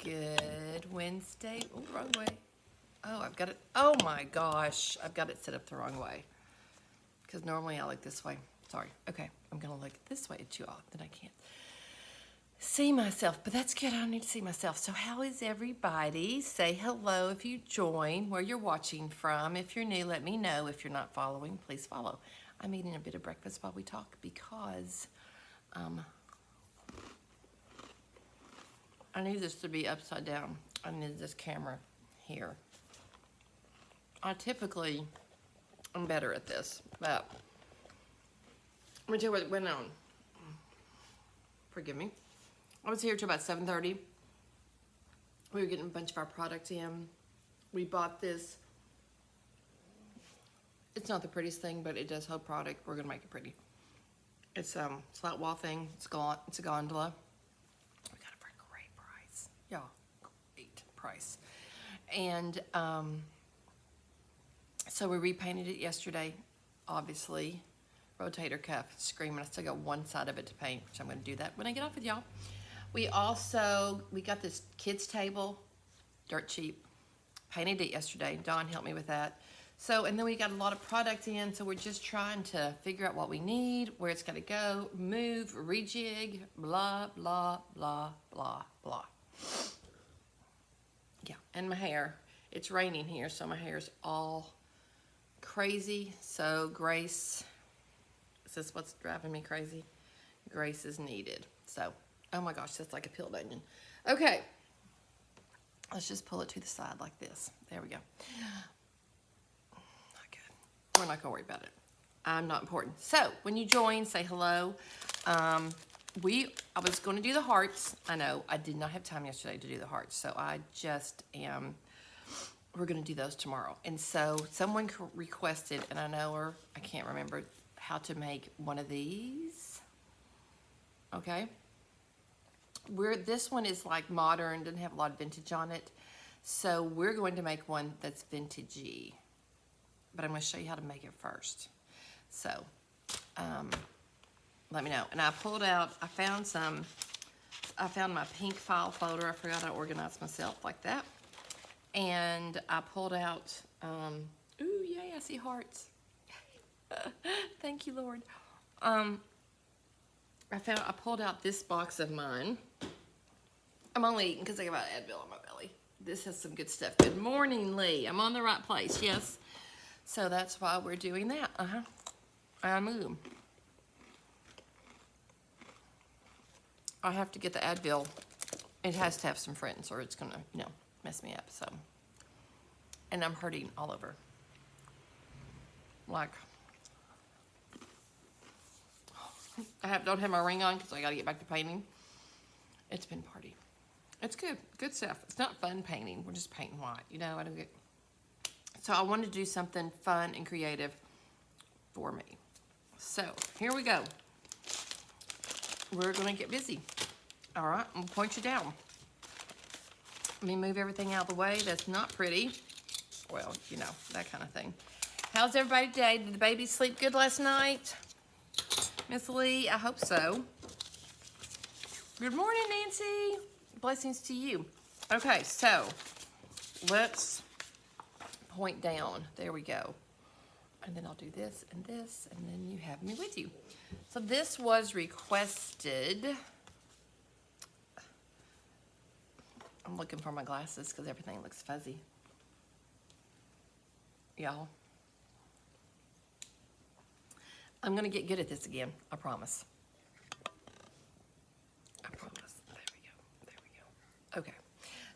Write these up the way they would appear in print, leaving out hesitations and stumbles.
Good Wednesday. Oh, wrong way. Oh, I've got it. Oh my gosh. I've got it set up the wrong way. Because normally I look this way. Sorry. Okay. I'm going to look this way at you all. Then I can't see myself. But that's good. I don't need to see myself. So how is everybody? Say hello if you join, where you're watching from. If you're new, let me know. If you're not following, please follow. I'm eating a bit of breakfast while we talk because I need this to be upside down. I need this camera here. I typically am better at this, but let me tell you what went on. Forgive me. I was here till about 7:30. We were getting a bunch of our product in. We bought this. It's not the prettiest thing, but it does hold product. We're gonna make it pretty. It's flat wall thing. It's a gondola. We got it for a great price. Yeah, great price. And so we repainted it yesterday, obviously. Rotator cuff, screaming. I still got one side of it to paint, which I'm going to do that when I get off with y'all. We got this kids table, dirt cheap. Painted it yesterday. Dawn helped me with that. So, and then we got a lot of product in, so we're just trying to figure out what we need, where it's going to go, move, rejig, blah, blah, blah, blah, blah. Yeah, and my hair. It's raining here, so my hair's all crazy. So Grace, is this what's driving me crazy? Grace is needed. So, oh my gosh, that's like a peeled onion. Okay, let's just pull it to the side like this. There we go. Not good. We're not gonna worry about it. I'm not important. So, when you join, say hello. I was gonna do the hearts. I know, I did not have time yesterday to do the hearts, so I just am. We're going to do those tomorrow. And so someone requested, and I know her, I can't remember how to make one of these. Okay. This one is like modern, doesn't have a lot of vintage on it. So we're going to make one that's vintagey. But I'm going to show you how to make it first. So let me know. And I found my pink file folder. I forgot I organized myself like that. And I pulled out, ooh, yay, I see hearts. Thank you, Lord. I pulled out this box of mine. I'm only eating because I got Advil on my belly. This has some good stuff. Good morning, Lee. I'm on the right place, yes. So that's why we're doing that. I have to get the Advil. It has to have some friends or it's gonna, mess me up, so. And I'm hurting all over. Like, don't have my ring on because I gotta get back to painting. It's been party. It's good stuff. It's not fun painting. We're just painting white, I don't get. So I wanted to do something fun and creative for me. So here we go. We're gonna get busy. All right, I'm gonna point you down. Let me move everything out of the way that's not pretty. Well, that kind of thing. How's everybody today? Did the baby sleep good last night? Miss Lee, I hope so. Good morning, Nancy. Blessings to you. Okay, so let's point down. There we go. And then I'll do this, and then you have me with you. So this was requested. I'm looking for my glasses because everything looks fuzzy. Y'all. I'm going to get good at this again. I promise. I promise. There we go. Okay.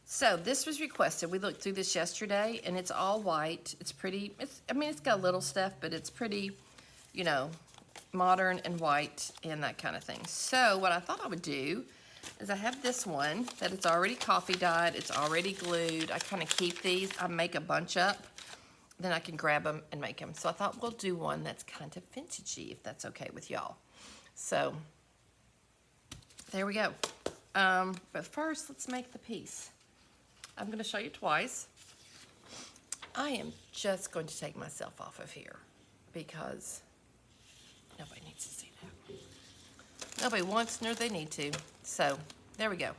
So this was requested. We looked through this yesterday and it's all white. It's pretty. It's got little stuff, but it's pretty, modern and white and that kind of thing. So what I thought I would do is I have this one that it's already coffee dyed, it's already glued. I kind of keep these, I make a bunch up, then I can grab them and make them. So I thought we'll do one that's kind of vintagey, if that's okay with y'all. So there we go. But first, let's make the piece. I'm going to show you twice. I am just going to take myself off of here because nobody needs to see that. Nobody wants nor they need to. So there we go.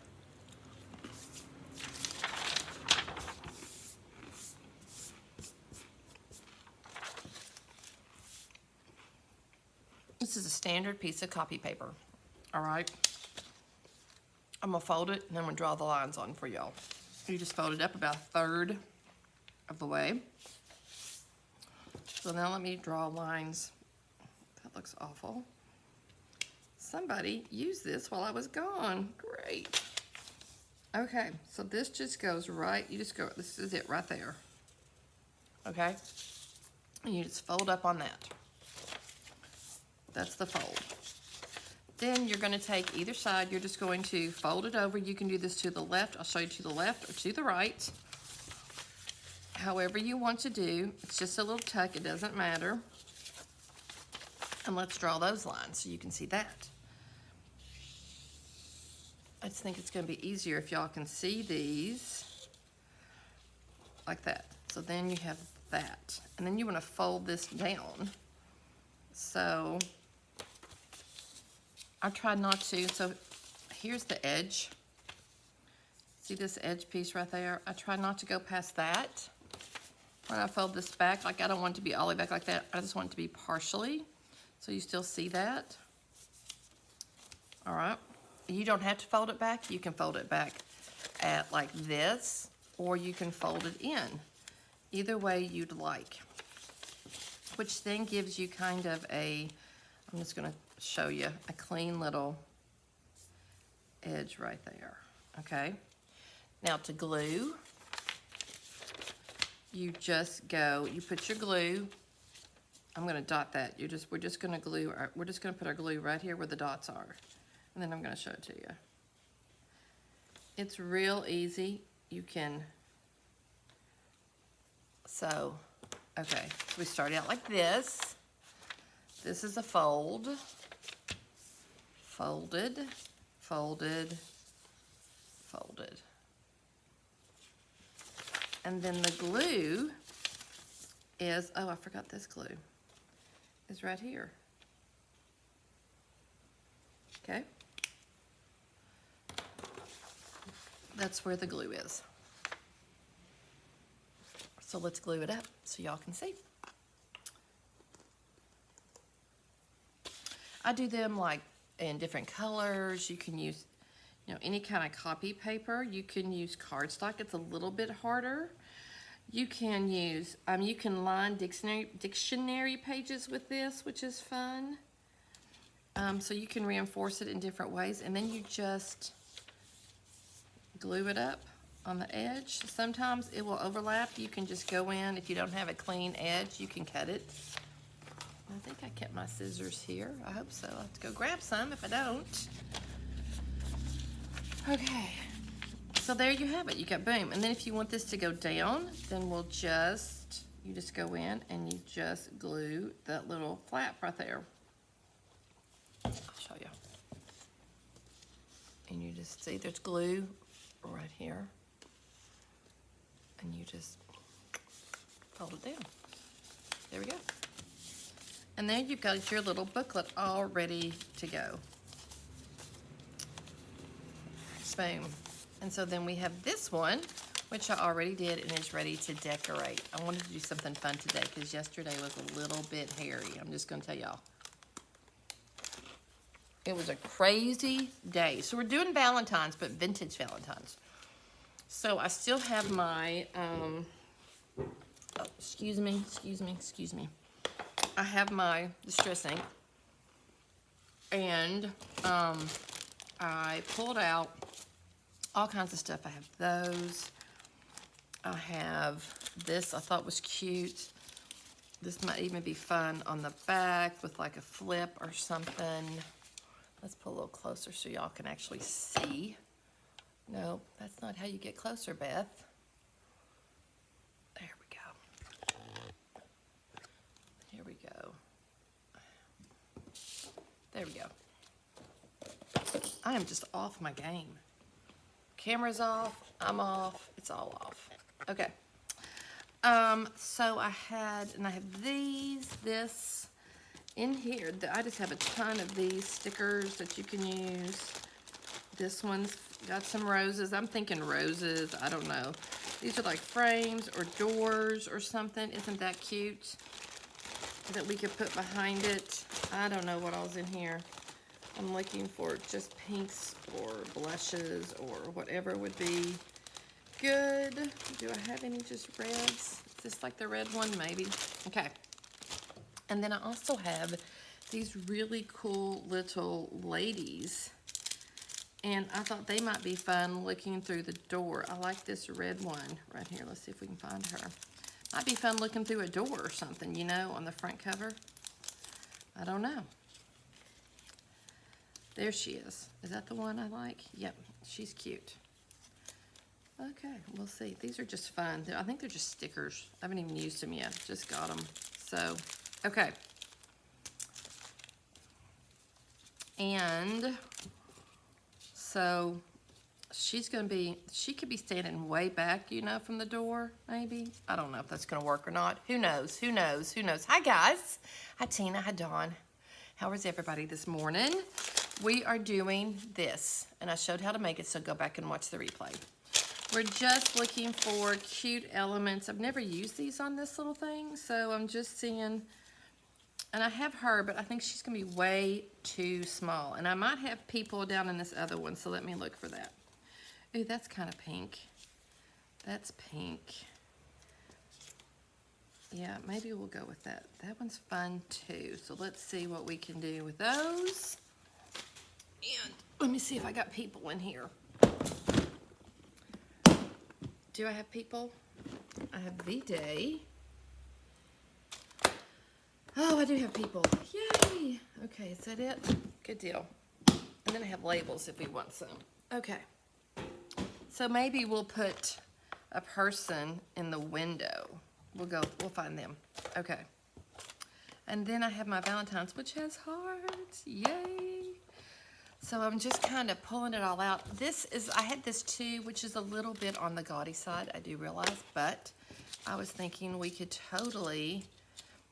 This is a standard piece of copy paper. All right. I'm gonna fold it and then I'm gonna draw the lines on for y'all. You just fold it up about 1/3 of the way. So now let me draw lines. That looks awful. Somebody used this while I was gone. Great. Okay, so this just goes right, you just go, this is it right there. Okay? And you just fold up on that. That's the fold. Then you're gonna take either side, you're just going to fold it over. You can do this to the left. I'll show you to the left or to the right. However you want to do. It's just a little tuck, it doesn't matter. And let's draw those lines so you can see that. I just think it's gonna be easier if y'all can see these like that. So then you have that. And then you wanna fold this down. So I tried not to, so here's the edge. See this edge piece right there? I try not to go past that. When I fold this back, like I don't want it to be all the way back like that. I just want it to be partially, so you still see that. All right, you don't have to fold it back. You can fold it back at like this, or you can fold it in. Either way you'd like. Which then gives you kind of a, I'm just gonna show you a clean little edge right there, okay? Now to glue, you just go, you put your glue, I'm gonna dot that, we're just gonna glue, we're just gonna put our glue right here where the dots are, and then I'm gonna show it to you. It's real easy, you can, so, okay, so we start out like this. This is a fold, folded, folded, folded. And then the glue is, oh, I forgot this glue, is right here. Okay? That's where the glue is. So let's glue it up so y'all can see. I do them like in different colors. You can use, you know, any kind of copy paper. You can use cardstock. It's a little bit harder. You can use, you can line dictionary pages with this, which is fun. So you can reinforce it in different ways, and then you just glue it up on the edge. Sometimes it will overlap. You can just go in. If you don't have a clean edge, you can cut it. I think I kept my scissors here. I hope so. I'll have to go grab some if I don't. Okay, so there you have it. You got boom. And then if you want this to go down, then you just go in and you just glue that little flap right there. I'll show you. And you just see there's glue right here. And you just fold it down. There we go. And there you've got your little booklet all ready to go. Boom. And so then we have this one, which I already did and is ready to decorate. I wanted to do something fun today because yesterday was a little bit hairy. I'm just gonna tell y'all. It was a crazy day. So we're doing Valentine's, but vintage Valentine's. So I still have my, oh, excuse me. I have my Distress ink, and I pulled out all kinds of stuff. I have those. I have this I thought was cute. This might even be fun on the back with like a flip or something. Let's pull a little closer so y'all can actually see. No, that's not how you get closer, Beth. There we go. Here we go. There we go. I am just off my game. Camera's off, I'm off, it's all off. Okay. So I have this in here. I just have a ton of these stickers that you can use. This one's got some roses. I'm thinking roses, I don't know. These are like frames or doors or something. Isn't that cute? that we could put behind it. I don't know what all's in here. I'm looking for just pinks or blushes or whatever would be good. Do I have any just reds? Is this like the red one? Maybe. Okay. And then I also have these really cool little ladies. And I thought they might be fun looking through the door. I like this red one right here. Let's see if we can find her. Might be fun looking through a door or something, you know, on the front cover. I don't know. There she is. Is that the one I like? Yep, she's cute. Okay, we'll see. These are just fun. I think they're just stickers. I haven't even used them yet. Just got them. So, okay. And so she's going to be, she could be standing way back, you know, from the door, maybe. I don't know if that's going to work or not. Who knows? Who knows? Who knows? Hi, guys. Hi, Tina. Hi, Dawn. How is everybody this morning? We are doing this, and I showed how to make it, so go back and watch the replay. We're just looking for cute elements. I've never used these on this little thing, so I'm just seeing, and I have her, but I think she's gonna be way too small. And I might have people down in this other one, so let me look for that. Ooh, that's kind of pink. That's pink. Yeah, maybe we'll go with that. That one's fun too. So let's see what we can do with those. And let me see if I got people in here. Do I have people? I have V-Day. Oh, I do have people. Yay! Okay, is that it? Good deal. And then I have labels if we want some. Okay. So maybe we'll put a person in the window. We'll find them. Okay. And then I have my Valentine's, which has hearts. Yay! So I'm just kind of pulling it all out. I had this too, which is a little bit on the gaudy side, I do realize, but I was thinking we could totally,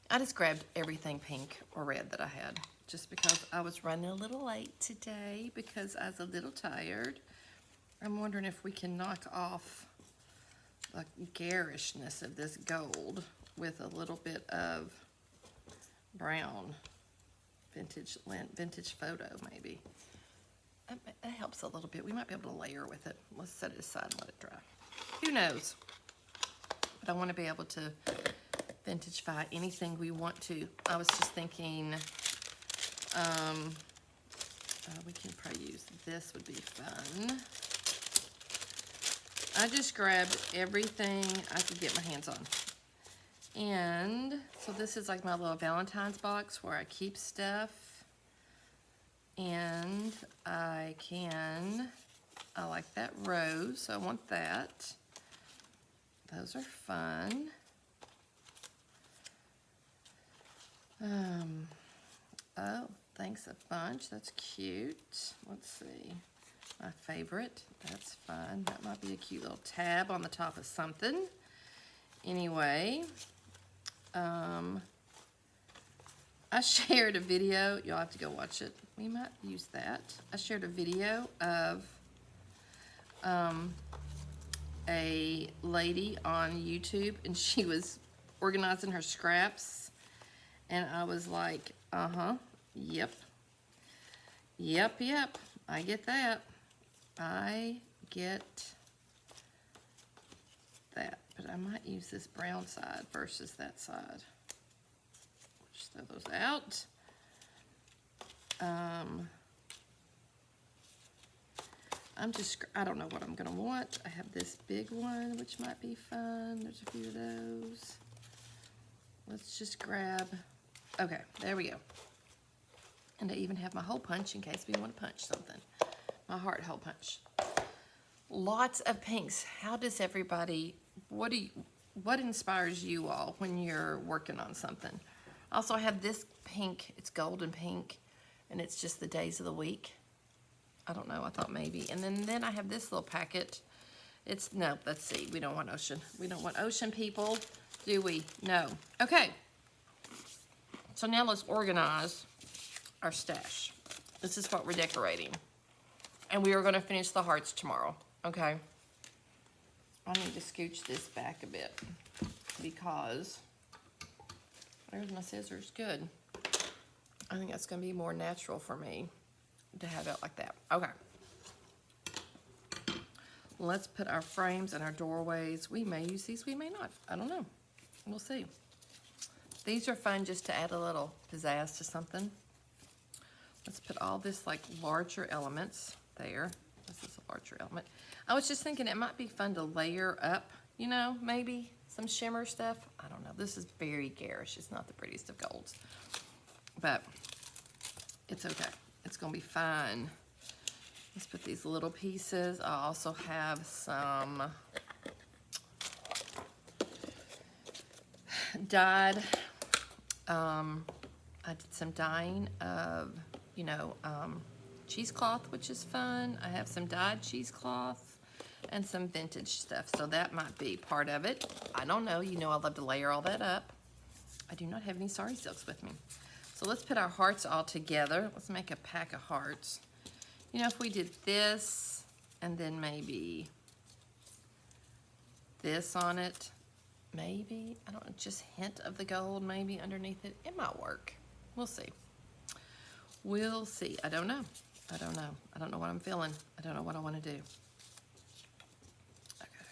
I just grabbed everything pink or red that I had, just because I was running a little late today because I was a little tired. I'm wondering if we can knock off the garishness of this gold with a little bit of brown vintage photo maybe. That helps a little bit. We might be able to layer with it. Let's set it aside and let it dry. Who knows? But I want to be able to vintagify anything we want to. I was just thinking, we can probably use this, would be fun. I just grabbed everything I could get my hands on. And so this is like my little Valentine's box where I keep stuff. And I like that rose, so I want that. Those are fun. Oh, thanks a bunch. That's cute. Let's see. My favorite. That's fun. That might be a cute little tab on the top of something. Anyway, I shared a video. You'll have to go watch it. We might use that. I shared a video of a lady on YouTube, and she was organizing her scraps, and I was like, yep, I get that. I get that, but I might use this brown side versus that side. Just throw those out. I don't know what I'm gonna want. I have this big one, which might be fun. There's a few of those. Let's just grab, okay, there we go. And I even have my hole punch in case we want to punch something. My heart hole punch. Lots of pinks. How does everybody, what inspires you all when you're working on something? Also, I have this pink, it's golden pink, and it's just the days of the week. I don't know, I thought maybe. And then I have this little packet. No, let's see, we don't want ocean. We don't want ocean, people, do we? No. Okay. So now let's organize our stash. This is what we're decorating. And we are gonna finish the hearts tomorrow, okay? I need to scooch this back a bit because There's my scissors. Good. I think that's going to be more natural for me to have it like that. Okay. Let's put our frames and our doorways. We may use these, we may not. I don't know. We'll see. These are fun just to add a little pizzazz to something. Let's put all this like larger elements there. This is a larger element. I was just thinking it might be fun to layer up, you know, maybe some shimmer stuff. I don't know. This is very garish. It's not the prettiest of golds, but it's okay. It's going to be fun. Let's put these little pieces. I also have some dyed, I did some dyeing of, you know, cheesecloth, which is fun. I have some dyed cheesecloth and some vintage stuff, so that might be part of it. I don't know. You know I love to layer all that up. I do not have any Sari silks with me. So let's put our hearts all together. Let's make a pack of hearts. You know, if we did this and then maybe this on it, maybe, I don't know, just hint of the gold maybe underneath it, it might work. We'll see. We'll see. I don't know. I don't know. I don't know what I'm feeling. I don't know what I want to do. Okay.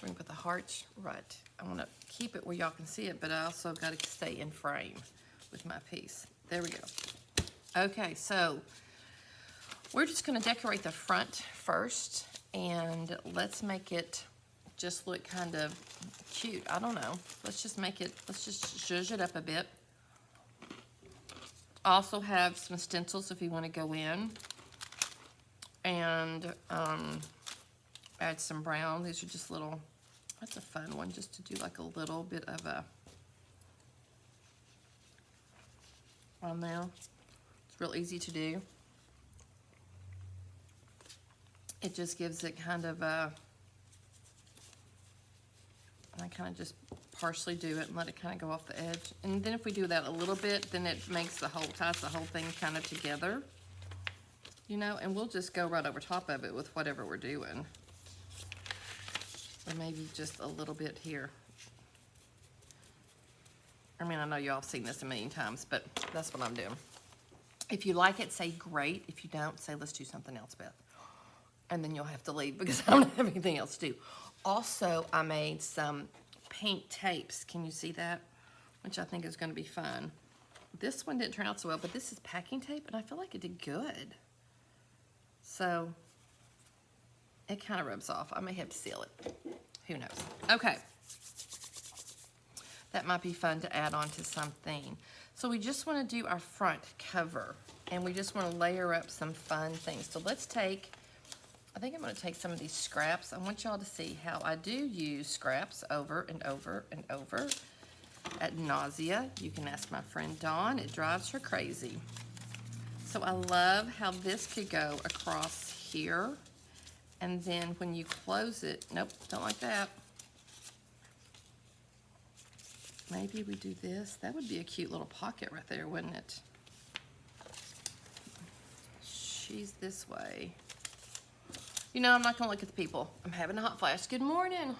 We're going to put the hearts right. I want to keep it where y'all can see it, but I also got to stay in frame with my piece. There we go. Okay, so we're just going to decorate the front first, and let's make it just look kind of cute. I don't know. Let's just make it, let's just zhuzh it up a bit. Also have some stencils if you want to go in, and add some brown. These are just little, that's a fun one, just to do like a little bit of a on there. It's real easy to do. It just gives it kind of a, I kind of just partially do it and let it kind of go off the edge. And then if we do that a little bit, then it makes the whole, ties the whole thing kind of together, you know, and we'll just go right over top of it with whatever we're doing. Or maybe just a little bit here. I mean, I know y'all have seen this a million times, but that's what I'm doing. If you like it, say great. If you don't, say let's do something else, Beth. And then you'll have to leave because I don't have anything else to do. Also, I made some paint tapes. Can you see that? Which I think is going to be fun. This one didn't turn out so well, but this is packing tape, and I feel like it did good. So, it kind of rubs off. I may have to seal it. Who knows? Okay. That might be fun to add on to something. So we just want to do our front cover, and we just want to layer up some fun things. So let's take, I think I'm going to take some of these scraps. I want y'all to see how I do use scraps over and over and over at nausea. You can ask my friend Dawn. It drives her crazy. So I love how this could go across here, and then when you close it, nope, don't like that. Maybe we do this. That would be a cute little pocket right there, wouldn't it? She's this way. You know, I'm not going to look at the people. I'm having a hot flash. Good morning.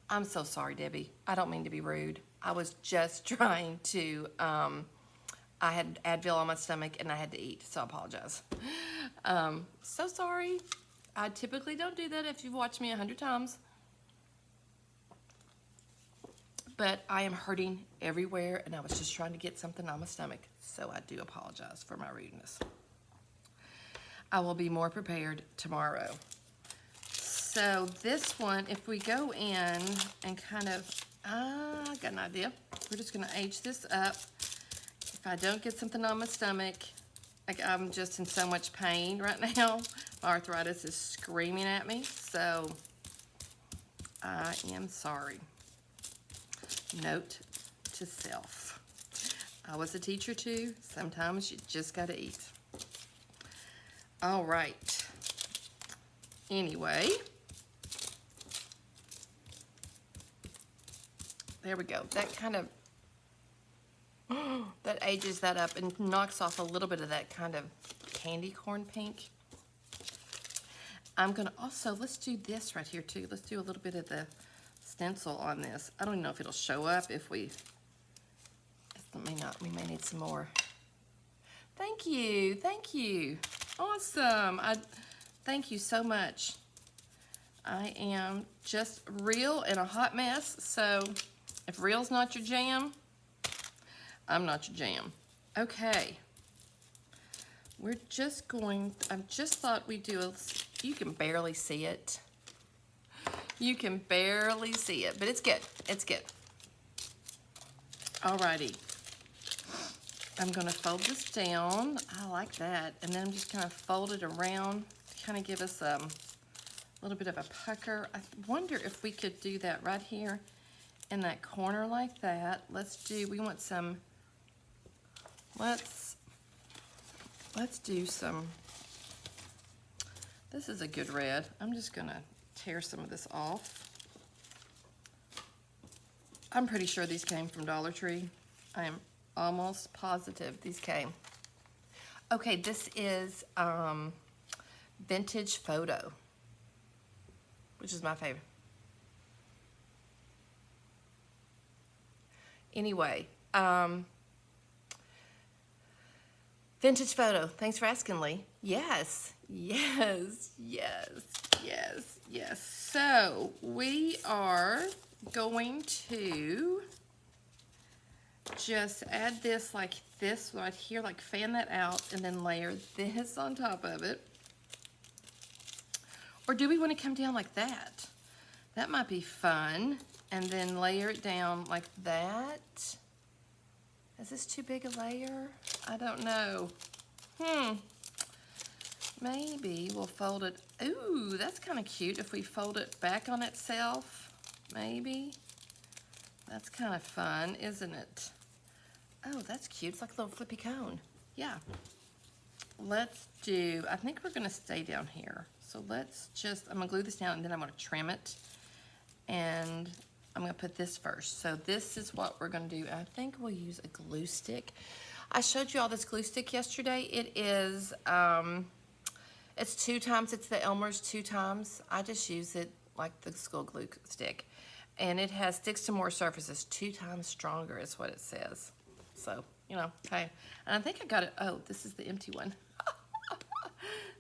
I'm so sorry, Debbie. I don't mean to be rude. I was just trying to, I had Advil on my stomach and I had to eat, so I apologize. So sorry. I typically don't do that if you've watched me 100 times. But I am hurting everywhere, and I was just trying to get something on my stomach, so I do apologize for my rudeness. I will be more prepared tomorrow. So this one, if we go in and kind of, I got an idea. We're just gonna age this up. If I don't get something on my stomach, like I'm just in so much pain right now. My arthritis is screaming at me, so I am sorry. Note to self. I was a teacher too. Sometimes you just gotta eat. All right. Anyway. There we go. That kind of, that ages that up and knocks off a little bit of that kind of candy corn pink. I'm gonna also, let's do this right here too. Let's do a little bit of the stencil on this. I don't even know if it'll show up if we, it may not, we may need some more. Thank you, thank you. Awesome, thank you so much. I am just real in a hot mess, so if real's not your jam, I'm not your jam. Okay, we're just going, I just thought we'd do a, you can barely see it. You can barely see it, but it's good, it's good. Alrighty, I'm gonna fold this down. I like that, and then I'm just gonna fold it around to kind of give us a little bit of a pucker. I wonder if we could do that right here in that corner like that. Let's do, we want some, let's do some, this is a good red. I'm just gonna tear some of this off. I'm pretty sure these came from Dollar Tree. I am almost positive these came. Okay, this is Vintage Photo, which is my favorite. Anyway, Vintage Photo. Thanks for asking, Lee. Yes, yes, yes, yes, yes. So we are going to just add this like this right here, like fan that out and then layer this on top of it. Or do we want to come down like that? That might be fun. And then layer it down like that. Is this too big a layer? I don't know. Maybe we'll fold it. Ooh, that's kind of cute if we fold it back on itself. Maybe. That's kind of fun, isn't it? Oh, that's cute. It's like a little flippy cone. Yeah. Let's do, I think we're gonna stay down here. So let's just, I'm gonna glue this down and then I'm gonna trim it. And I'm gonna put this first. So this is what we're gonna do. I think we'll use a glue stick. I showed you all this glue stick yesterday. It is, it's 2 times, it's the Elmer's 2 times. I just use it like the school glue stick. And it has sticks to more surfaces, 2 times stronger is what it says. So, you know, okay. And I think I got it, oh, this is the empty one.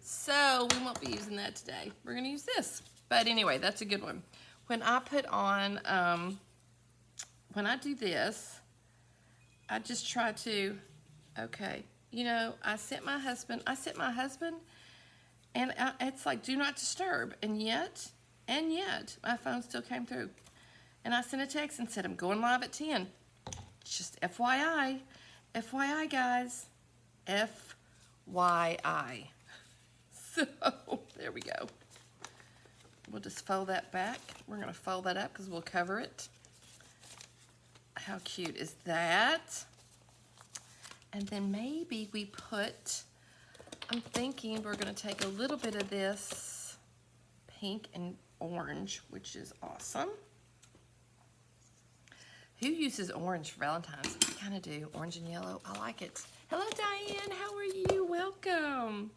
So we won't be using that today. We're gonna use this. But anyway, that's a good one. When I put on, when I do this, I just try to, okay, you know, I sent my husband, and it's like, do not disturb. And yet, my phone still came through. And I sent a text and said, I'm going live at 10. Just FYI, FYI guys, FYI. So, there we go. We'll just fold that back. We're gonna fold that up because we'll cover it. How cute is that? And then maybe we put, I'm thinking we're gonna take a little bit of this pink and orange, which is awesome. Who uses orange for Valentine's? I kind of do, orange and yellow. I like it. Hello, Diane, how are you? Welcome.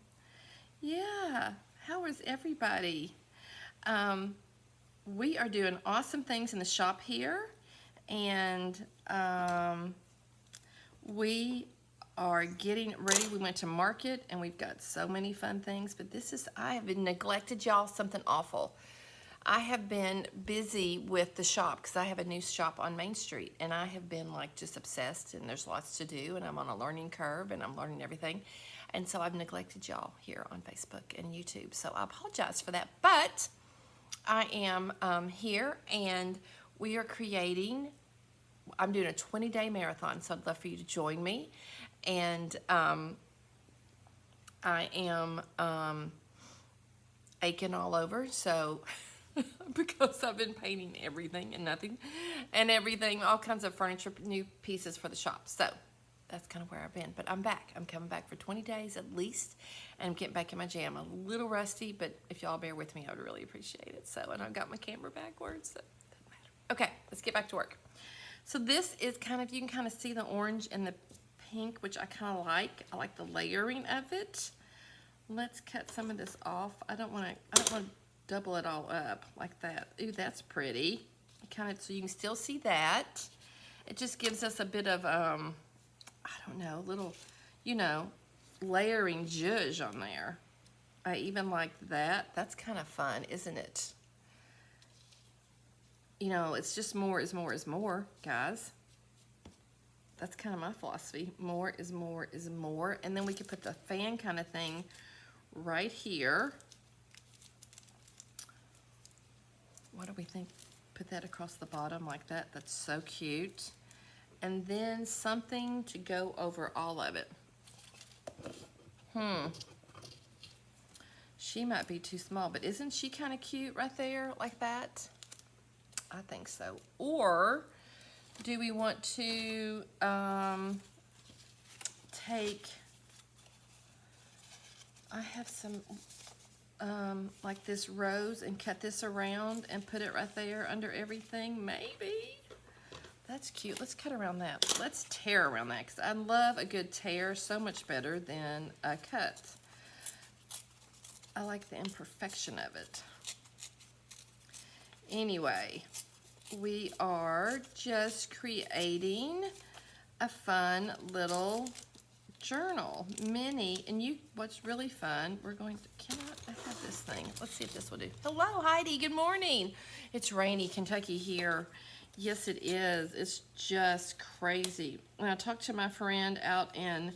Yeah, how is everybody? We are doing awesome things in the shop here, and we are getting ready. We went to market, and we've got so many fun things, but this is, I have been neglected, y'all, something awful. I have been busy with the shop because I have a new shop on Main Street, and I have been like just obsessed, and there's lots to do, and I'm on a learning curve, and I'm learning everything. And so I've neglected y'all here on Facebook and YouTube. So I apologize for that, but I am here, and we are creating, I'm doing a 20-day marathon, so I'd love for you to join me. And I am aching all over, so because I've been painting everything and nothing, and everything, all kinds of furniture, new pieces for the shop. So that's kind of where I've been, but I'm back. I'm coming back for 20 days at least, and I'm getting back in my jam. A little rusty, but if y'all bear with me, I would really appreciate it. So, and I've got my camera backwards, so it doesn't matter. Okay, let's get back to work. So this is kind of, you can kind of see the orange and the pink, which I kind of like. I like the layering of it. Let's cut some of this off. I don't want to double it all up like that. Ooh, that's pretty. kind of, so you can still see that. It just gives us a bit of, I don't know, little, you know, layering zhuzh on there. I even like that. That's kind of fun, isn't it? You know, it's just more is more is more, guys. That's kind of my philosophy. More is more is more. And then we could put the fan kind of thing right here. What do we think? Put that across the bottom like that. That's so cute. And then something to go over all of it. She might be too small, but isn't she kind of cute right there like that? I think so. Or do we want to take, I have some like this rose and cut this around and put it right there under everything, maybe. That's cute. Let's cut around that. Let's tear around that because I love a good tear so much better than a cut. I like the imperfection of it. Anyway, we are just creating a fun little journal, mini, and what's really fun, we're going to, I have this thing. Let's see if this will do. Hello, Heidi, good morning. It's rainy Kentucky here. Yes, it is. It's just crazy. When I talked to my friend out in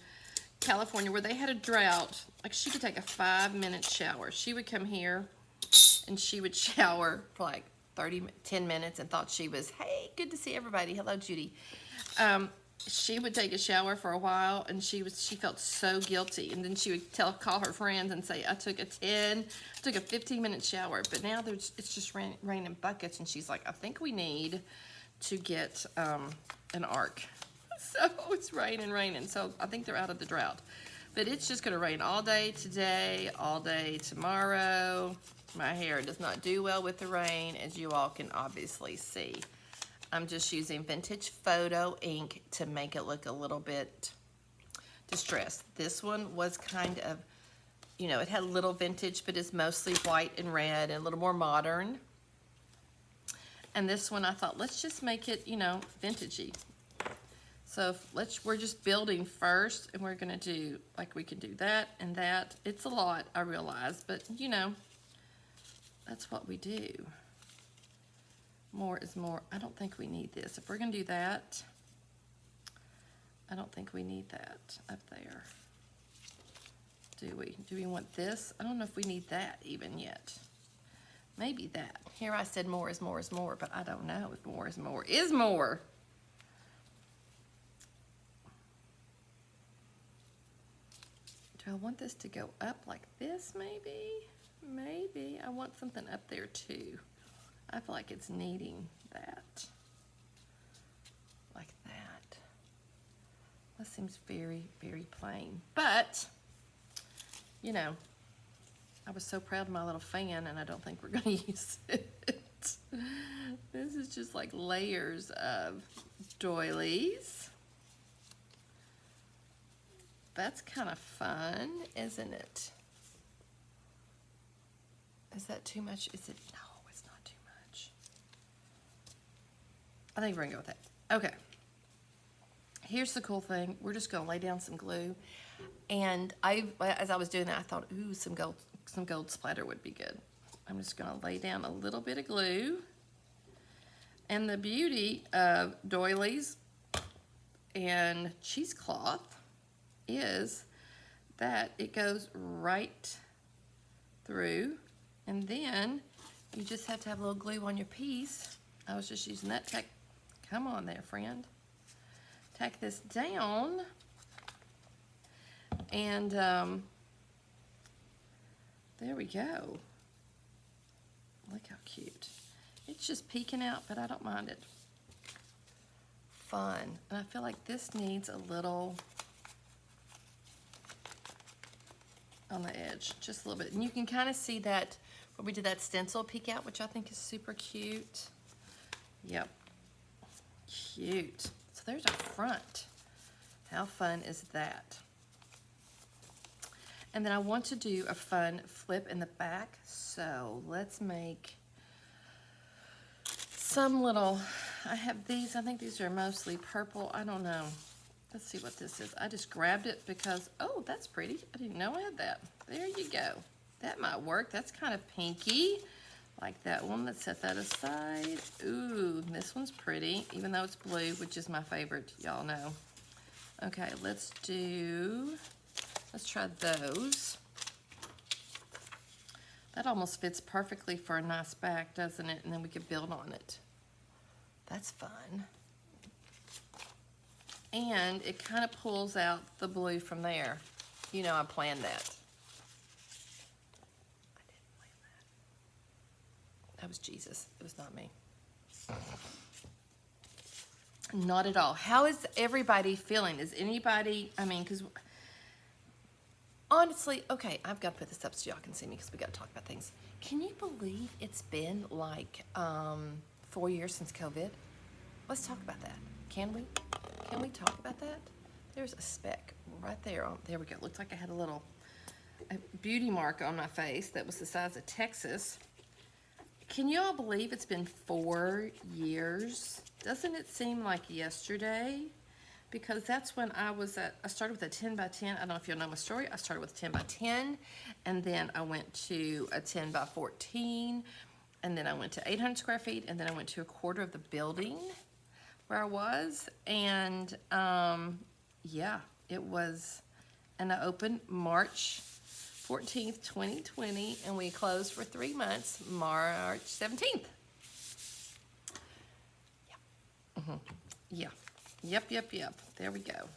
California where they had a drought, like she could take a 5-minute shower. She would come here and she would shower for like 10 minutes and thought she was, hey, good to see everybody. Hello, Judy. She would take a shower for a while and she felt so guilty. And then she would call her friends and say, I took a 15-minute shower, but now it's just raining buckets. And she's like, I think we need to get an ark. So it's raining. So I think they're out of the drought. But it's just gonna rain all day today, all day tomorrow. My hair does not do well with the rain, as you all can obviously see. I'm just using vintage photo ink to make it look a little bit distressed. This one was kind of, you know, it had a little vintage, but it's mostly white and red and a little more modern. And this one I thought, let's just make it, you know, vintagey. So we're just building first, and we're gonna do, like we can do that and that. It's a lot, I realize, but you know, that's what we do. More is more. I don't think we need this. If we're gonna do that, I don't think we need that up there. Do we? Do we want this? I don't know if we need that even yet. Maybe that. Here I said more is more is more, but I don't know if more is more is more. Do I want this to go up like this maybe? Maybe. I want something up there too. I feel like it's needing that. Like that. That seems very, very plain. But, you know, I was so proud of my little fan and I don't think we're going to use it. This is just like layers of doilies. That's kind of fun, isn't it? Is that too much? Is it? No, it's not too much. I think we're gonna go with that. Okay. Here's the cool thing. We're just gonna lay down some glue. And as I was doing that, I thought, ooh, some gold splatter would be good. I'm just gonna lay down a little bit of glue. And the beauty of doilies and cheesecloth is that it goes right through, and then you just have to have a little glue on your piece. I was just using that tack. Come on there, friend. Tack this down, and there we go. Look how cute. It's just peeking out, but I don't mind it. Fun. And I feel like this needs a little on the edge, just a little bit. And you can kind of see that where we did that stencil peek out, which I think is super cute. Yep, cute. So there's our front. How fun is that? And then I want to do a fun flip in the back. So let's make some little, I have these, I think these are mostly purple. I don't know. Let's see what this is. I just grabbed it because, oh, that's pretty. I didn't know I had that. There you go. That might work. That's kind of pinky. Like that one. Let's set that aside. Ooh, this one's pretty, even though it's blue, which is my favorite. Y'all know. Okay, let's try those. That almost fits perfectly for a nice back, doesn't it? And then we could build on it. That's fun. And it kind of pulls out the blue from there. You know, I planned that. I didn't plan that. That was Jesus. It was not me. Not at all. How is everybody feeling? Is anybody, I mean, because honestly, okay, I've got to put this up so y'all can see me because we got to talk about things. Can you believe it's been like 4 years since COVID? Let's talk about that. Can we? Can we talk about that? There's a speck right there. There we go. Looks like I had a beauty mark on my face that was the size of Texas. Can you all believe it's been 4 years? Doesn't it seem like yesterday? Because that's when I started with a 10 by 10. I don't know if you'll know my story. I started with a 10 by 10, and then I went to a 10 by 14, and then I went to 800 square feet, and then I went to a quarter of the building where I was, and yeah, it was, and I opened March 14th, 2020, and we closed for 3 months, March 17th. Yeah. Yeah. Yep. There we go.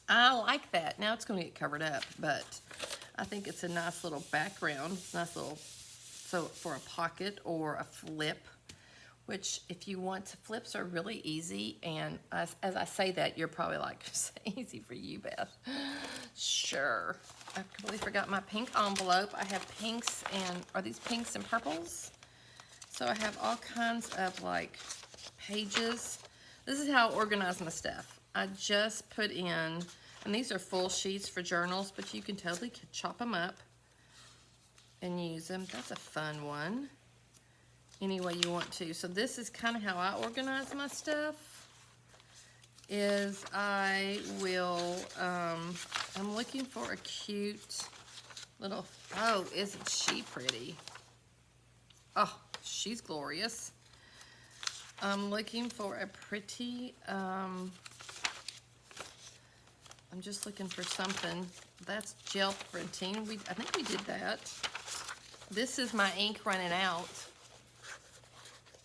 I like that. Now it's going to get covered up, but I think it's a nice little background. It's a nice little, so for a pocket or a flip, which if you want to, flips are really easy. And as I say that, you're probably like, it's easy for you, Beth. Sure. I completely forgot my pink envelope. I have pinks and, are these pinks and purples? So I have all kinds of like pages. This is how I organize my stuff. I just put in, and these are full sheets for journals, but you can totally chop them up and use them. That's a fun one. Any way you want to. So this is kind of how I organize my stuff. Is I will, I'm looking for a cute little, oh, isn't she pretty? Oh, she's glorious. I'm looking for a pretty, I'm just looking for something. That's gel printing. I think we did that. This is my ink running out.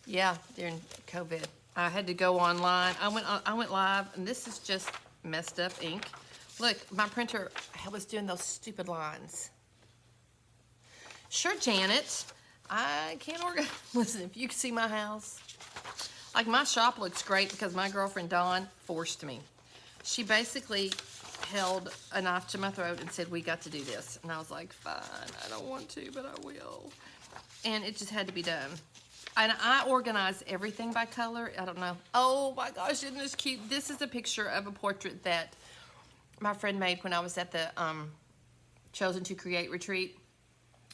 Yeah, during COVID. I had to go online. I went live, and this is just messed up ink. Look, my printer was doing those stupid lines. Sure, Janet. I can't organize. Listen, if you could see my house. Like, my shop looks great because my girlfriend, Dawn, forced me. She basically held a knife to my throat and said, we got to do this. And I was like, fine, I don't want to, but I will. And it just had to be done. And I organize everything by color. I don't know. Oh my gosh, isn't this cute? This is a picture of a portrait that my friend made when I was at the Chosen to Create retreat.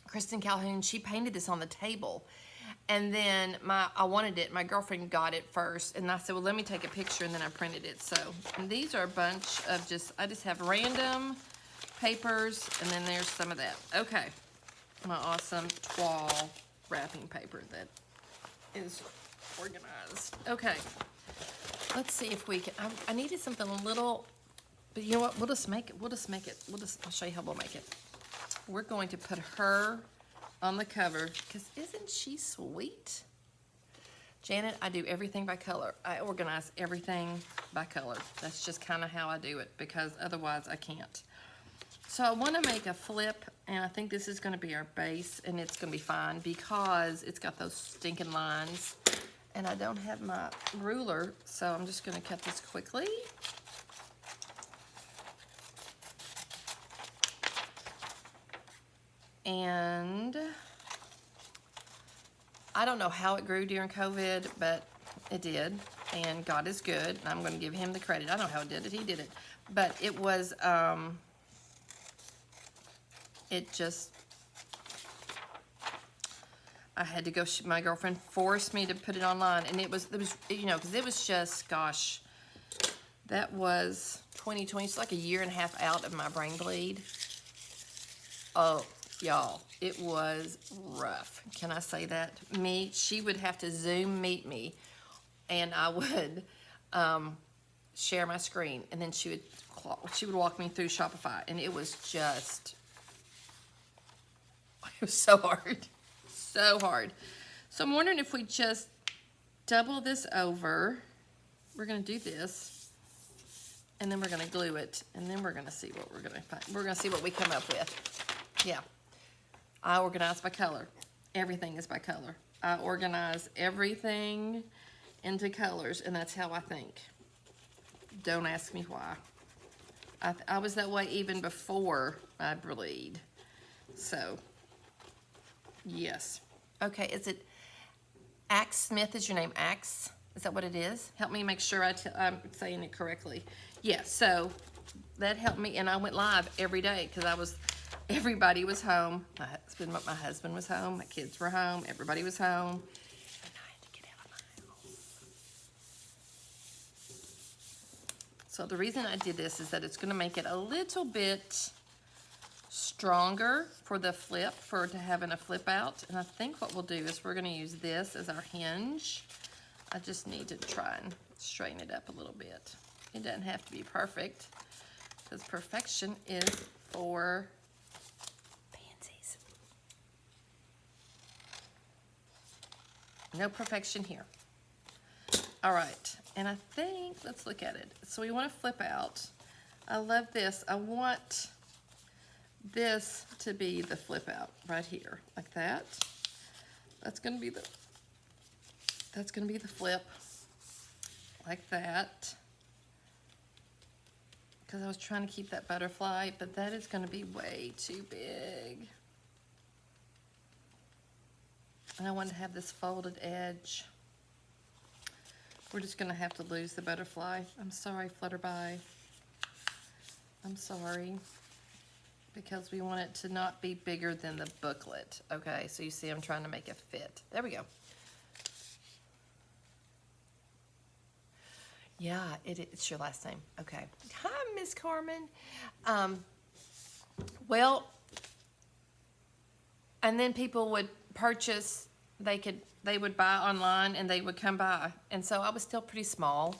Kristen Calhoun, she painted this on the table. And then I wanted it. My girlfriend got it first. And I said, well, let me take a picture. And then I printed it. So, and these are a bunch of I just have random papers. And then there's some of that. Okay. My awesome toile wrapping paper that is organized. Okay. Let's see if we can. I needed something a little, but you know what? We'll just make it. I'll show you how we'll make it. We're going to put her on the cover because isn't she sweet? Janet, I do everything by color. I organize everything by color. That's just kind of how I do it because otherwise I can't. So I want to make a flip, and I think this is going to be our base, and it's going to be fine because it's got those stinking lines, and I don't have my ruler, so I'm just going to cut this quickly. And I don't know how it grew during COVID, but it did, and God is good, and I'm going to give him the credit. I don't know how it did it. He did it. But it was, I had to go, my girlfriend forced me to put it online, and it was, you know, because it was just, gosh, that was 2020. It's like a year and a half out of my brain bleed. Oh, y'all, it was rough. Can I say that? She would have to Zoom meet me, and I would share my screen, and then she would walk me through Shopify, and it was just, it was so hard, so hard. So I'm wondering if we just double this over. We're gonna do this, and then we're gonna glue it, and then we're gonna see what we're gonna find. We're gonna see what we come up with. Yeah, I organize by color. Everything is by color. I organize everything into colors, and that's how I think. Don't ask me why. I was that way even before I bleed. So, yes. Okay, is it Axe Smith is your name? Axe? Is that what it is? Help me make sure I'm saying it correctly. Yeah, so that helped me, and I went live every day because everybody was home. My husband was home. My kids were home. Everybody was home. And I had to get out of my house. So the reason I did this is that it's going to make it a little bit stronger for the flip, to having a flip out. And I think what we'll do is we're going to use this as our hinge. I just need to try and straighten it up a little bit. It doesn't have to be perfect, because perfection is for pansies. No perfection here. All right, and I think, let's look at it. So we want to flip out. I love this. I want this to be the flip out right here, like that. That's gonna be the flip, like that. Because I was trying to keep that butterfly, but that is gonna be way too big. And I want to have this folded edge. We're just gonna have to lose the butterfly. I'm sorry, Flutterby. I'm sorry. Because we want it to not be bigger than the booklet. Okay, so you see I'm trying to make it fit. There we go. Yeah, it's your last name. Okay. Hi, Miss Carmen. Well, and then people would purchase, they would buy online and they would come by. And so I was still pretty small.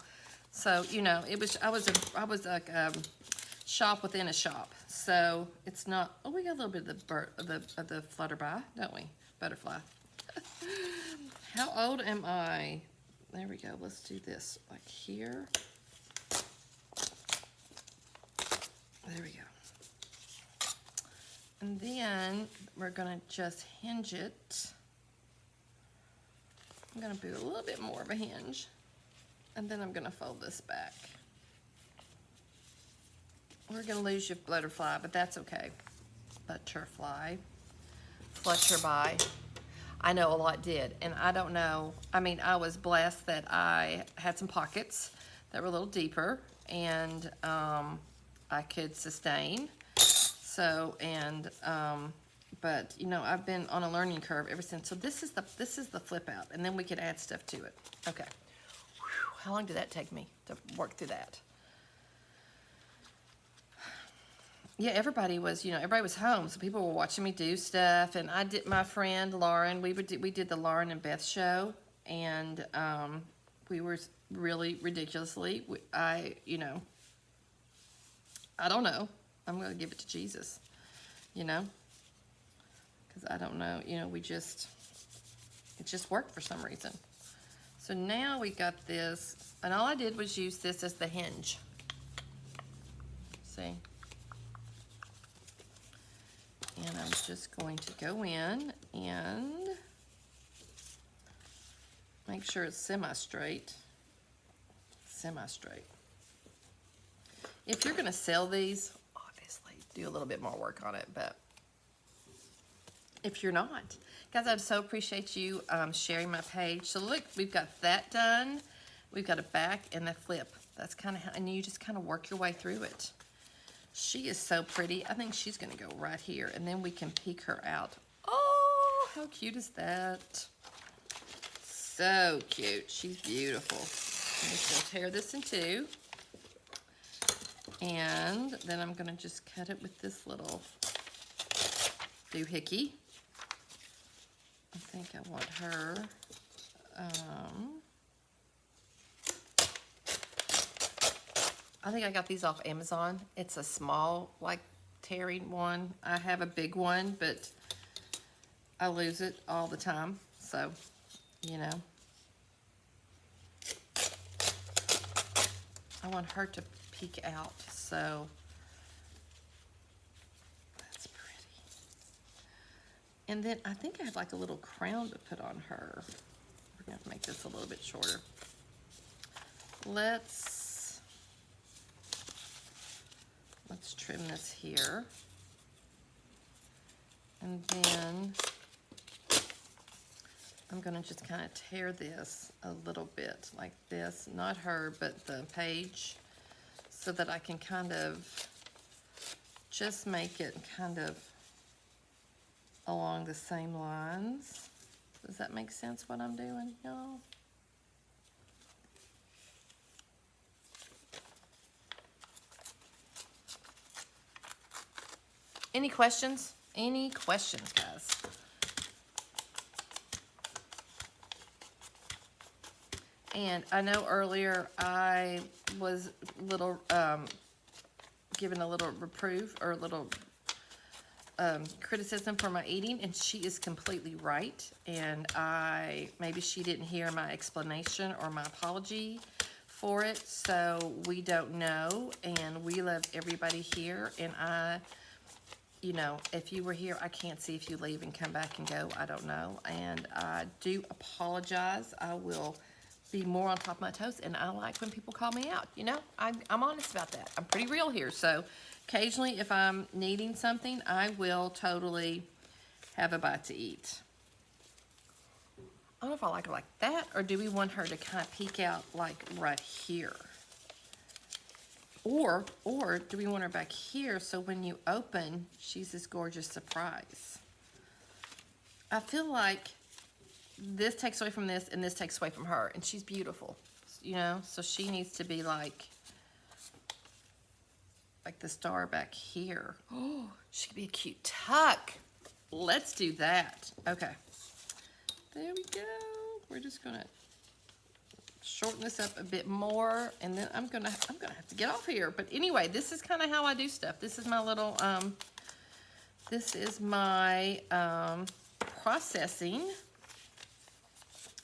So, you know, I was like shop within a shop. So it's not, oh, we got a little bit of the flutterby, don't we? Butterfly. How old am I? There we go. Let's do this like here. There we go. And then we're gonna just hinge it. I'm gonna do a little bit more of a hinge. And then I'm gonna fold this back. We're gonna lose your butterfly, but that's okay. Butterfly. Flutterby. I know a lot did, and I don't know. I mean, I was blessed that I had some pockets that were a little deeper, and I could sustain. So, but you know, I've been on a learning curve ever since. So this is the flip out, and then we could add stuff to it. Okay. Whew, how long did that take me to work through that? Yeah, everybody was home, so people were watching me do stuff, and I did, my friend Lauren, we did the Lauren and Beth show, and we were really ridiculously, I don't know, I'm going to give it to Jesus, you know, because I don't know, you know, it just worked for some reason. So now we got this, and all I did was use this as the hinge, see? And I'm just going to go in and make sure it's semi-straight. Semi-straight. If you're going to sell these, obviously do a little bit more work on it, but if you're not, guys, I'd so appreciate you sharing my page. So look, we've got that done. We've got a back and a flip. That's kind of how, and you just kind of work your way through it. She is so pretty. I think she's going to go right here, and then we can peek her out. Oh, How cute is that? So cute. She's beautiful. I'm just gonna tear this in two. And then I'm gonna just cut it with this little doohickey. I think I want her, I think I got these off Amazon. It's a small, like, tearing one. I have a big one, but I lose it all the time. So, you know. I want her to peek out, so that's pretty. And then I think I have like a little crown to put on her. We're gonna have to make this a little bit shorter. Let's trim this here. And then I'm gonna just kind of tear this a little bit like this, not her, but the page, so that I can kind of just make it kind of along the same lines. Does that make sense what I'm doing, y'all? Any questions? Any questions, guys? And I know earlier I was little given a little reproof or a little criticism for my eating, and she is completely right. And maybe she didn't hear my explanation or my apology for it, so we don't know. And we love everybody here, and you know, if you were here, I can't see if you leave and come back and go. I don't know, and I do apologize. I will be more on top of my toes, and I like when people call me out. You know, I'm honest about that. I'm pretty real here. So occasionally, if I'm needing something, I will totally have a bite to eat. I don't know if I like her like that, or do we want her to kind of peek out like right here? Or do we want her back here so when you open, she's this gorgeous surprise? I feel like this takes away from this and this takes away from her, and she's beautiful, you know? So she needs to be like the star back here. Oh, she could be a cute tuck. Let's do that. Okay. There we go. We're just gonna shorten this up a bit more, and then I'm gonna have to get off here. But anyway, this is kind of how I do stuff. This is my little this is my processing.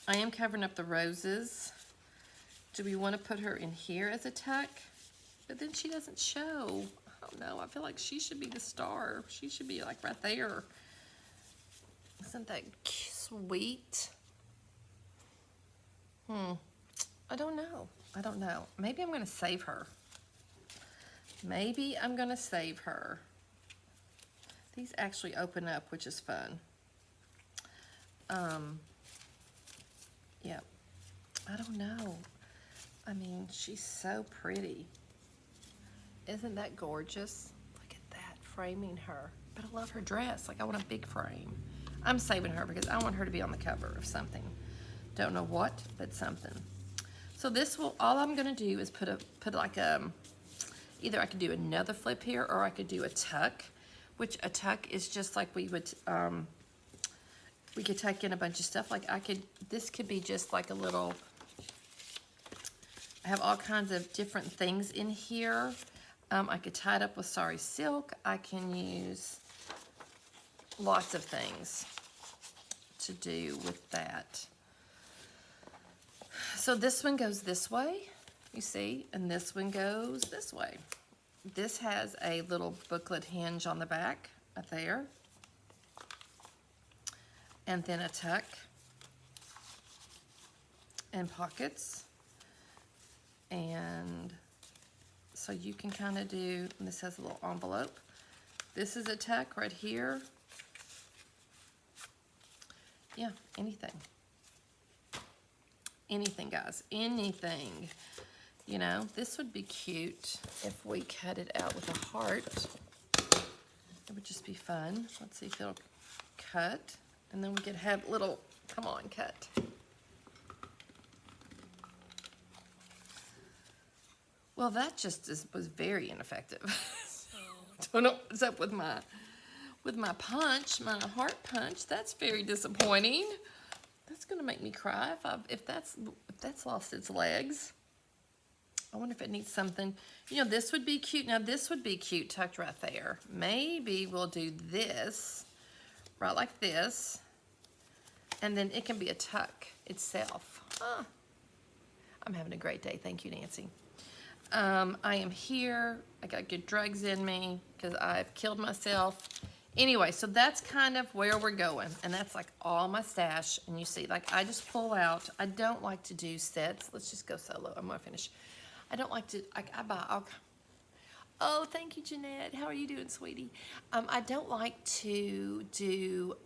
I am covering up the roses. Do we want to put her in here as a tuck? But then she doesn't show. I don't know. I feel like she should be the star. She should be like right there. Isn't that sweet? I don't know. I don't know. Maybe I'm going to save her. Maybe I'm going to save her. These actually open up, which is fun. Yeah. I don't know. I mean, she's so pretty. Isn't that gorgeous? Look at that, framing her. But I love her dress. Like, I want a big frame. I'm saving her because I want her to be on the cover of something. Don't know what, but something. So this will, all I'm gonna do is put like either I could do another flip here, or I could do a tuck, which a tuck is just like we would, we could tuck in a bunch of stuff. Like this could be just like a little, I have all kinds of different things in here. I could tie it up with sari silk. I can use lots of things to do with that. So this one goes this way, you see, and this one goes this way. This has a little booklet hinge on the back up there, and then a tuck and pockets. And so you can kind of do, and this has a little envelope. This is a tuck right here. Yeah, anything. Anything, guys, anything. You know, this would be cute if we cut it out with a heart. It would just be fun. Let's see if it'll cut. And then we could have little, come on, cut. Well, that just was very ineffective. Don't know what's up with my punch, my heart punch. That's very disappointing. That's gonna make me cry if that's lost its legs. I wonder if it needs something. You know, this would be cute. Now this would be cute tucked right there. Maybe we'll do this right like this, and then it can be a tuck itself. I'm having a great day. Thank you, Nancy. I am here. I got good drugs in me because I've killed myself. Anyway, so that's kind of where we're going. And that's like all my stash. And you see, like I just pull out. I don't like to do sets. Let's just go solo. I'm going to finish. I don't like to, I buy all. Oh, thank you, Jeanette. How are you doing, sweetie? I don't like to do,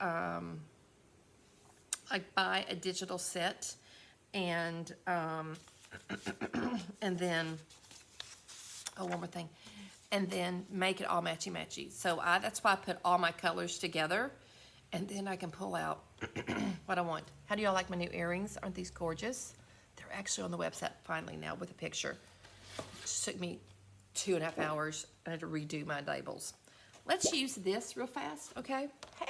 like buy a digital set and, and then, oh, one more thing, and then make it all matchy-matchy. So that's why I put all my colors together, and then I can pull out what I want. How do y'all like my new earrings? Aren't these gorgeous? They're actually on the website finally now with a picture. It just took me 2.5 hours. I had to redo my labels. Let's use this real fast, okay? Hey,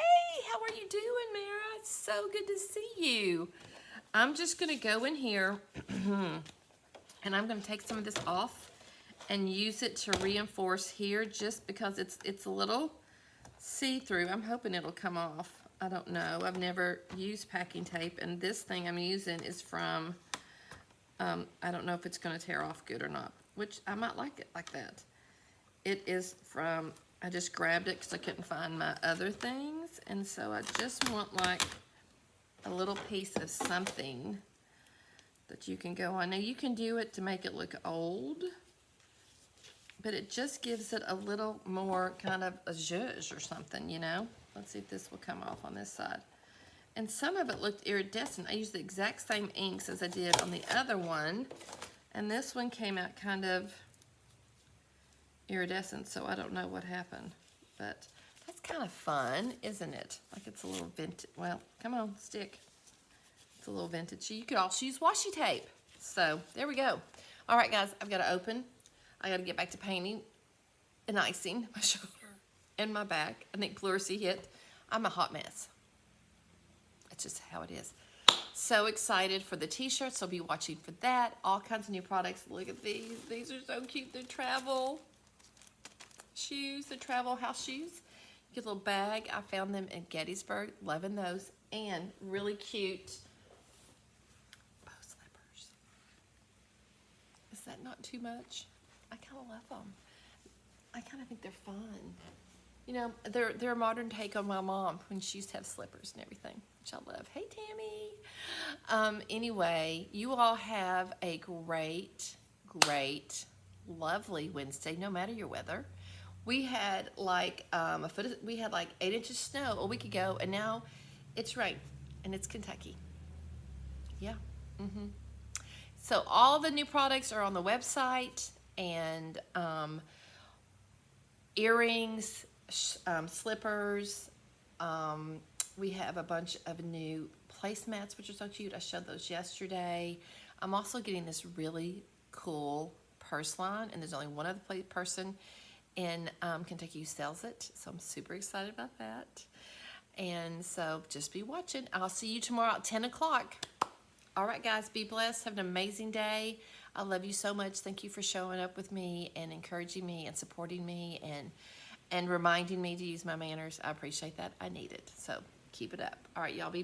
how are you doing, Mara? It's so good to see you. I'm just gonna go in here and I'm gonna take some of this off and use it to reinforce here just because it's a little see-through. I'm hoping it'll come off. I don't know. I've never used packing tape, and this thing I'm using is from, I don't know if it's gonna tear off good or not, which I might like it like that. It is from, I just grabbed it because I couldn't find my other things, and so I just want like a little piece of something that you can go on. Now you can do it to make it look old, but it just gives it a little more kind of a zhuzh or something, you know? Let's see if this will come off on this side. And some of it looked iridescent. I used the exact same inks as I did on the other one, and this one came out kind of iridescent, so I don't know what happened. But that's kind of fun, isn't it? Like it's a little vintage. Well, come on, stick. It's a little vintage. You could also use washi tape. So there we go. All right, guys, I've got to open. I got to get back to painting and icing my shoulder and my back. I think pleurisy hit. I'm a hot mess. That's just how it is. So excited for the t-shirts. So be watching for that. All kinds of new products. Look at these. These are so cute. They're travel shoes. They're travel house shoes. Get a little bag. I found them in Gettysburg. Loving those. And really cute bow slippers. Is that not too much? I kind of love them. I kind of think they're fun. You know, they're a modern take on my mom when she used to have slippers and everything, which I love. Hey, Tammy. Anyway, you all have a great, lovely Wednesday, no matter your weather. We had like we had like 8 inches of snow a week ago, and now it's rain, and it's Kentucky. Yeah. So all the new products are on the website, and earrings, slippers. We have a bunch of new placemats, which are so cute. I showed those yesterday. I'm also getting this really cool purse line, and there's only one other person in Kentucky who sells it, so I'm super excited about that. And so just be watching. I'll see you tomorrow at 10 o'clock. All right, guys, be blessed. Have an amazing day. I love you so much. Thank you for showing up with me and encouraging me and supporting me and reminding me to use my manners. I appreciate that. I need it. So keep it up. All right, y'all be